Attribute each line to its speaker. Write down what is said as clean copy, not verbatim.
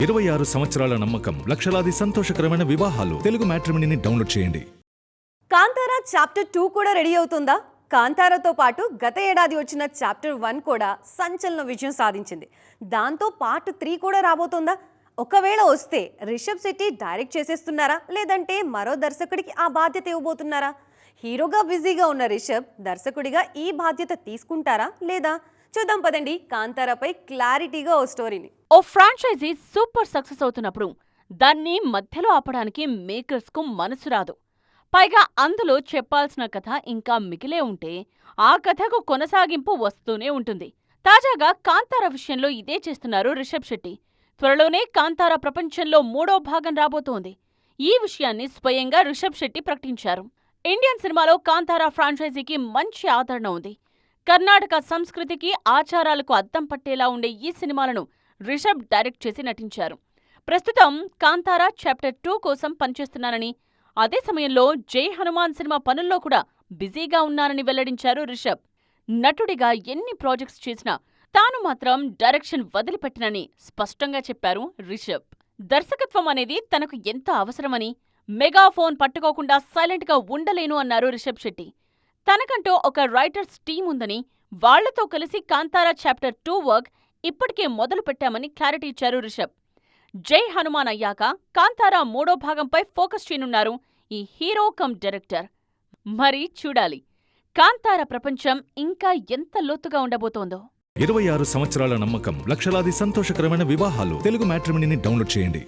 Speaker 1: 26 సంవత్సరాల నమ్మకం, లక్షలాది సంతోషకరమైన వివాహాలు. తెలుగు మ్యాట్రిమోనీని డౌన్లోడ్ చేయండి.
Speaker 2: కాంతారా చాప్టర్ 2 కూడా రెడీ అవుతుందా? కాంతారాతో పాటు గత ఏడాది వచ్చిన చాప్టర్ 1 కూడా సంచలన విజయం సాధించింది. దాంతో పార్ట్ 3 కూడా రాబోతుందా? ఒకవేళ వస్తే రిషబ్ శెట్టి డైరెక్ట్ చేసేస్తున్నారా, లేదంటే మరో దర్శకుడికి ఆ బాధ్యత ఇవ్వబోతున్నారా? హీరోగా బిజీగా ఉన్న రిషబ్ దర్శకుడిగా ఈ బాధ్యత తీసుకుంటారా లేదా? చూద్దాం పదండి కాంతారాపై క్లారిటీగా ఓ స్టోరీని.
Speaker 3: ఓ ఫ్రాంచైజీ సూపర్ సక్సెస్ అవుతున్నప్పుడు దాన్ని మధ్యలో ఆపడానికి మేకర్స్కు మనసు రాదు. పైగా అందులో చెప్పాల్సిన కథ ఇంకా మిగిలే ఉంటే ఆ కథకు కొనసాగింపు వస్తూనే ఉంటుంది. తాజాగా కాంతారా విషయంలో ఇదే చేస్తున్నారు రిషబ్ శెట్టి. త్వరలోనే కాంతారా ప్రపంచంలో 3వ భాగం రాబోతోంది. ఈ విషయాన్ని స్వయంగా రిషబ్ శెట్టి ప్రకటించారు. ఇండియన్ సినిమాలో కాంతారా ఫ్రాంచైజీకి మంచి ఆదరణ ఉంది. కర్ణాటక సంస్కృతికి, ఆచారాలకు అద్దం పట్టేలా ఉండే ఈ సినిమాలను రిషబ్ డైరెక్ట్ చేసి నటించారు. ప్రస్తుతం కాంతారా చాప్టర్ 2 కోసం పనిచేస్తున్నానని, అదే సమయంలో జై హనుమాన్ సినిమా పనుల్లో కూడా బిజీగా ఉన్నానని వెల్లడించారు రిషబ్. నటుడిగా ఎన్ని ప్రాజెక్ట్స్ చేసినా తాను మాత్రం డైరెక్షన్ వదిలిపెట్టనని స్పష్టంగా చెప్పారు రిషబ్. దర్శకత్వం అనేది తనకు ఎంత అవసరమని, మెగాఫోన్ పట్టుకోకుండా సైలెంట్గా ఉండలేను అన్నారు రిషబ్ శెట్టి. తనకంటూ ఒక రైటర్స్ టీం ఉందని, వాళ్లతో కలిసి కాంతారా చాప్టర్ 2 వర్క్ ఇప్పటికే మొదలు పెట్టామని క్లారిటీ ఇచ్చారు రిషబ్. జై హనుమాన్ అయ్యాక కాంతారా 3వ భాగంపై ఫోకస్ చేయనున్నారు ఈ హీరో కమ్ డైరెక్టర్. మరి చూడాలి కాంతారా ప్రపంచం ఇంకా ఎంత లోతుగా ఉండబోతోందో.
Speaker 1: 26 సంవత్సరాల నమ్మకం, లక్షలాది సంతోషకరమైన వివాహాలు. తెలుగు మ్యాట్రిమోనీని డౌన్లోడ్ చేయండి.